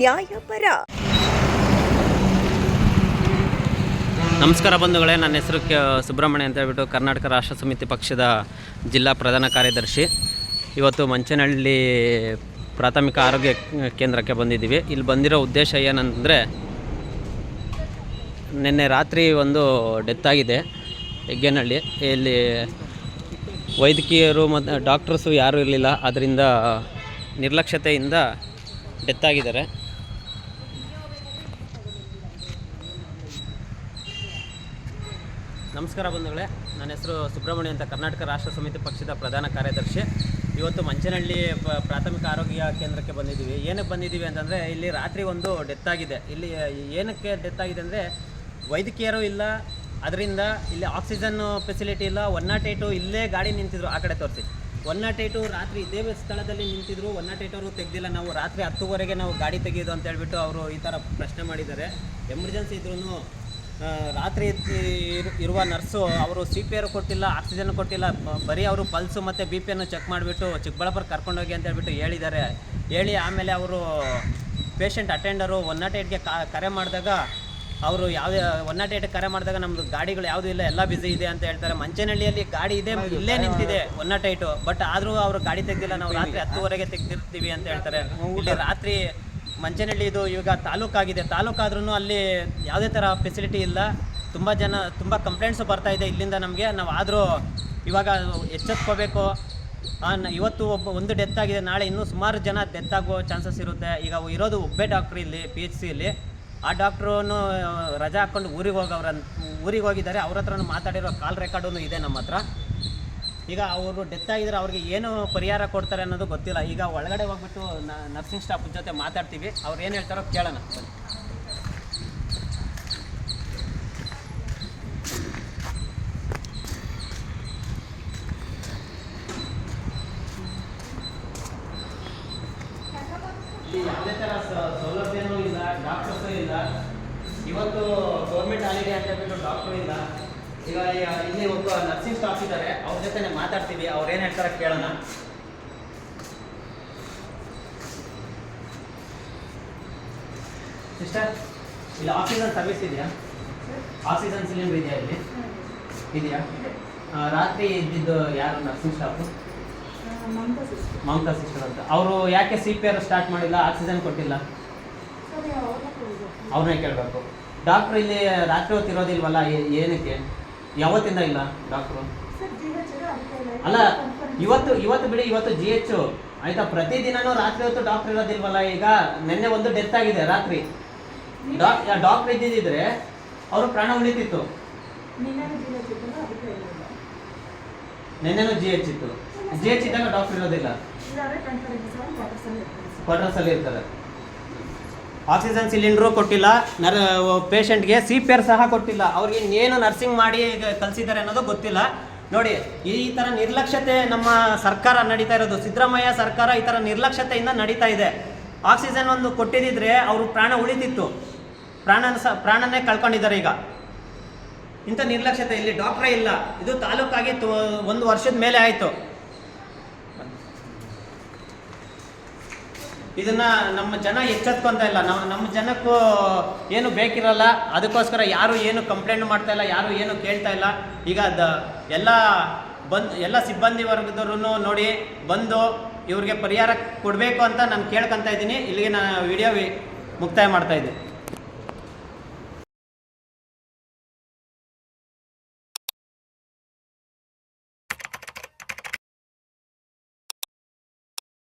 ನ್ಯಾಯಪರ. ನಮಸ್ಕಾರ ಬಂಧುಗಳೇ, ನನ್ನ ಹೆಸರು ಸುಬ್ರಹ್ಮಣ್ಯ ಅಂತ ಹೇಳ್ಬಿಟ್ಟು ಕರ್ನಾಟಕ ರಾಷ್ಟ್ರ ಸಮಿತಿ ಪಕ್ಷದ ಜಿಲ್ಲಾ ಪ್ರಧಾನ ಕಾರ್ಯದರ್ಶಿ. ಇವತ್ತು ಮಂಚನಹಳ್ಳಿ ಪ್ರಾಥಮಿಕ ಆರೋಗ್ಯ ಕೇಂದ್ರಕ್ಕೆ ಬಂದಿದ್ದೀವಿ. ಇಲ್ಲಿ ಬಂದಿರೋ ಉದ್ದೇಶ ಏನಂದರೆ, ನಿನ್ನೆ ರಾತ್ರಿ ಒಂದು ಡೆತ್ ಆಗಿದೆ ಹೆಗ್ಗೇನಹಳ್ಳಿ. ಇಲ್ಲಿ ವೈದ್ಯಕೀಯರು ಮತ್ತು ಡಾಕ್ಟರ್ಸು ಯಾರೂ ಇರಲಿಲ್ಲ, ಅದರಿಂದ ನಿರ್ಲಕ್ಷ್ಯತೆಯಿಂದ ಡೆತ್ ಆಗಿದ್ದಾರೆ. ನಮಸ್ಕಾರ ಬಂಧುಗಳೇ, ನನ್ನ ಹೆಸರು ಸುಬ್ರಹ್ಮಣ್ಯ ಅಂತ, ಕರ್ನಾಟಕ ರಾಷ್ಟ್ರ ಸಮಿತಿ ಪಕ್ಷದ ಪ್ರಧಾನ ಕಾರ್ಯದರ್ಶಿ. ಇವತ್ತು ಮಂಚನಹಳ್ಳಿ ಪ್ರಾಥಮಿಕ ಆರೋಗ್ಯ ಕೇಂದ್ರಕ್ಕೆ ಬಂದಿದ್ದೀವಿ. ಏನಕ್ಕೆ ಬಂದಿದ್ದೀವಿ ಅಂತಂದರೆ, ಇಲ್ಲಿ ರಾತ್ರಿ ಒಂದು ಡೆತ್ ಆಗಿದೆ. ಇಲ್ಲಿ ಏನಕ್ಕೆ ಡೆತ್ ಆಗಿದೆ ಅಂದರೆ, ವೈದ್ಯಕೀಯರು ಇಲ್ಲ, ಅದರಿಂದ ಇಲ್ಲಿ ಆಕ್ಸಿಜನ್ ಫೆಸಿಲಿಟಿ ಇಲ್ಲ. 108 ಇಲ್ಲೇ ಗಾಡಿ ನಿಂತಿದ್ರು, ಆ ಕಡೆ ತೋರಿಸಿ. 108 ರಾತ್ರಿ ಇದೇ ಸ್ಥಳದಲ್ಲಿ ನಿಂತಿದ್ರು. 108 ಅವರು ತೆಗೆದಿಲ್ಲ. ನಾವು ರಾತ್ರಿ 10ಗಂಟೆಗೆ ನಾವು ಗಾಡಿ ತೆಗೆಯೋದು ಅಂತ ಹೇಳ್ಬಿಟ್ಟು ಅವರು ಈ ಥರ ಪ್ರಶ್ನೆ ಮಾಡಿದ್ದಾರೆ. ಎಮರ್ಜೆನ್ಸಿ ಇದ್ರೂ ರಾತ್ರಿ ಇರುವ ನರ್ಸು ಅವರು CPR ಕೊಟ್ಟಿಲ್ಲ, ಆಕ್ಸಿಜನ್ ಕೊಟ್ಟಿಲ್ಲ. ಬರೀ ಅವರು ಪಲ್ಸು ಮತ್ತು BP ಚೆಕ್ ಮಾಡಿಬಿಟ್ಟು ಚಿಕ್ಕಬಳ್ಳಾಪುರ ಕರ್ಕೊಂಡೋಗಿ ಅಂತ ಹೇಳ್ಬಿಟ್ಟು ಹೇಳಿದ್ದಾರೆ. ಹೇಳಿ ಆಮೇಲೆ ಅವರು ಪೇಷಂಟ್ ಅಟೆಂಡರು 108ಗೆ ಕರೆ ಮಾಡಿದಾಗ, ಅವರು ಯಾವುದೇ 108 ಕರೆ ಮಾಡಿದಾಗ ನಮ್ಮದು ಗಾಡಿಗಳು ಯಾವುದೂ ಇಲ್ಲ, ಎಲ್ಲ ಬ್ಯುಸಿ ಇದೆ ಅಂತ ಹೇಳ್ತಾರೆ. ಮಂಚನಹಳ್ಳಿಯಲ್ಲಿ ಗಾಡಿ ಇದೆ, ಇಲ್ಲೇ ನಿಂತಿದೆ 108, ಬಟ್ ಆದರೂ ಅವರು ಗಾಡಿ ತೆಗೆದಿಲ್ಲ. ನಾವು ರಾತ್ರಿ 10ಗಂಟೆಗೆ ತೆಗೆದಿರ್ತೀವಿ ಅಂತ ಹೇಳ್ತಾರೆ. ಇಲ್ಲಿ ರಾತ್ರಿ ಮಂಚನಹಳ್ಳಿ ಇದು ಇವಾಗ ತಾಲೂಕಾಗಿದೆ. ತಾಲೂಕಾದ್ರೂ ಅಲ್ಲಿ ಯಾವುದೇ ಥರ ಫೆಸಿಲಿಟಿ ಇಲ್ಲ. ತುಂಬ ಕಂಪ್ಲೇಂಟ್ಸು ಬರ್ತಾಯಿದೆ ಇಲ್ಲಿಂದ ನಮಗೆ. ನಾವು ಆದರೂ ಇವಾಗ ಎಚ್ಚೆತ್ಕೋಬೇಕು. ಇವತ್ತು ಒಂದು ಡೆತ್ ಆಗಿದೆ, ನಾಳೆ ಇನ್ನೂ ಸುಮಾರು ಜನ ಡೆತ್ ಆಗೋ ಚಾನ್ಸಸ್ ಇರುತ್ತೆ. ಈಗ ಇರೋದು ಒಬ್ಬೇ ಡಾಕ್ಟ್ರು ಇಲ್ಲಿ PHCಯಲ್ಲಿ. ಆ ಡಾಕ್ಟ್ರೂ ರಜಾ ಹಾಕ್ಕೊಂಡು ಊರಿಗೆ ಹೋಗಿದ್ದಾರೆ. ಅವ್ರ ಹತ್ರನೂ ಮಾತಾಡಿರೋ ಕಾಲ್ ರೆಕಾರ್ಡೂ ಇದೆ ನಮ್ಮ ಹತ್ರ. ಈಗ ಅವರು ಡೆತ್ ಆಗಿದ್ರೆ ಅವ್ರಿಗೆ ಏನು ಪರಿಹಾರ ಕೊಡ್ತಾರೆ ಅನ್ನೋದು ಗೊತ್ತಿಲ್ಲ. ಈಗ ಒಳಗಡೆ ಹೋಗ್ಬಿಟ್ಟು ನರ್ಸಿಂಗ್ ಸ್ಟಾಫ್ ಜೊತೆ ಮಾತಾಡ್ತೀವಿ. ಅವ್ರು ಏನು ಹೇಳ್ತಾರೋ ಕೇಳೋಣ. ಇಲ್ಲಿ ಯಾವುದೇ ಥರ ಸೌಲಭ್ಯನೂ ಇಲ್ಲ, ಡಾಕ್ಟರ್ಸೂ ಇಲ್ಲ. ಇವತ್ತು ಗೌರ್ಮೆಂಟ್ ಹಾಲಿಡೇ ಅಂತ ಹೇಳ್ಬಿಟ್ಟು ಡಾಕ್ಟ್ರು ಇಲ್ಲ. ಈಗ ಇಲ್ಲಿ ಒಬ್ಬ ನರ್ಸಿಂಗ್ ಸ್ಟಾಫ್ ಇದ್ದಾರೆ, ಅವ್ರ ಜೊತೆ ಮಾತಾಡ್ತೀವಿ. ಅವ್ರು ಏನು ಹೇಳ್ತಾರೆ ಕೇಳೋಣ. ಸಿಸ್ಟರ್, ಇಲ್ಲಿ ಆಕ್ಸಿಜನ್ ಸರ್ವಿಸ್ ಇದೆಯಾ? ಆಕ್ಸಿಜನ್ ಸಿಲಿಂಡರ್ ಇದೆಯಾ? ಇಲ್ಲಿ ಇದೆಯಾ? ರಾತ್ರಿ ಇದ್ದಿದ್ದು ಯಾರು ನರ್ಸಿಂಗ್ ಸ್ಟಾಫು? ಮಮತಾ ಸಿಸ್ಟರ್ ಅಂತ. ಅವರು ಯಾಕೆ CPR ಸ್ಟಾರ್ಟ್ ಮಾಡಿಲ್ಲ, ಆಕ್ಸಿಜನ್ ಕೊಟ್ಟಿಲ್ಲ? ಅವ್ರನ್ನೇ ಕೇಳಬೇಕು. ಡಾಕ್ಟ್ರು ಇಲ್ಲಿ ರಾತ್ರಿ ಹೊತ್ತು ಇರೋದಿಲ್ವಲ್ಲ, ಏನಕ್ಕೆ? ಯಾವತ್ತಿಂದ ಇಲ್ಲ ಡಾಕ್ಟ್ರು? ಅಲ್ಲ, ಇವತ್ತು ಬಿಡಿ, ಇವತ್ತು GH ಆಯ್ತಾ. ಪ್ರತಿದಿನನೂ ರಾತ್ರಿ ಹೊತ್ತು ಡಾಕ್ಟ್ರ್ ಇರೋದಿಲ್ವಲ್ಲ. ಈಗ ನಿನ್ನೆ ಒಂದು ಡೆತ್ ಆಗಿದೆ ರಾತ್ರಿ. ಡಾಕ್ಟ್ರ್ ಇದ್ದಿದ್ರೆ ಅವರು ಪ್ರಾಣ ಉಳಿತಿತ್ತು. ನಿನ್ನೆನೂ GH ಇತ್ತು. GH ಇದ್ದಾಗ ಡಾಕ್ಟರ್ ಇರೋದಿಲ್ಲ, ಕ್ವಾರ್ಟರ್ಸಲ್ಲಿ ಇರ್ತಾರೆ. ಆಕ್ಸಿಜನ್ ಸಿಲಿಂಡ್ರು ಕೊಟ್ಟಿಲ್ಲ, ಪೇಷಂಟ್ಗೆ CPR ಸಹ ಕೊಟ್ಟಿಲ್ಲ. ಅವ್ರಿಗೆ ಏನು ನರ್ಸಿಂಗ್ ಮಾಡಿ ಕಲಿಸಿದ್ದಾರೆ ಅನ್ನೋದು ಗೊತ್ತಿಲ್ಲ. ನೋಡಿ, ಈ ಥರ ನಿರ್ಲಕ್ಷ್ಯತೆ ನಮ್ಮ ಸರ್ಕಾರ ನಡೀತಾ ಇರೋದು. ಸಿದ್ದರಾಮಯ್ಯ ಸರ್ಕಾರ ಈ ಥರ ನಿರ್ಲಕ್ಷ್ಯತೆಯಿಂದ ನಡೀತಾ ಇದೆ. ಆಕ್ಸಿಜನ್ ಒಂದು ಕೊಟ್ಟಿದ್ದರೆ ಅವರು ಪ್ರಾಣ ಉಳಿತಿತ್ತು. ಪ್ರಾಣನೇ ಕಳ್ಕೊಂಡಿದ್ದಾರೆ. ಈಗ ಇಂಥ ನಿರ್ಲಕ್ಷ್ಯತೆ, ಇಲ್ಲಿ ಡಾಕ್ಟ್ರೇ ಇಲ್ಲ. ಇದು ತಾಲೂಕಾಗಿ 1 ವರ್ಷದ ಮೇಲೆ ಆಯಿತು. ಇದನ್ನು ನಮ್ಮ ಜನ ಎಚ್ಚೆತ್ಕೊತಾ ಇಲ್ಲ. ನಮ್ಮ ಜನಕ್ಕೂ ಏನು ಬೇಕಿರಲ್ಲ, ಅದಕ್ಕೋಸ್ಕರ ಯಾರು ಏನು ಕಂಪ್ಲೇಂಟ್ ಮಾಡ್ತಾ ಇಲ್ಲ, ಯಾರು ಏನು ಕೇಳ್ತಾ ಇಲ್ಲ. ಈಗ ಎಲ್ಲ ಸಿಬ್ಬಂದಿ ವರ್ಗದವರು ನೋಡಿ ಬಂದು ಇವ್ರಿಗೆ ಪರಿಹಾರ ಕೊಡಬೇಕು ಅಂತ ನಾನು ಕೇಳ್ಕೊತಾ ಇದ್ದೀನಿ. ಇಲ್ಲಿಗೆ ನಾನು ವಿಡಿಯೋ ಮುಕ್ತಾಯ ಮಾಡ್ತಾ ಇದ್ದೀನಿ.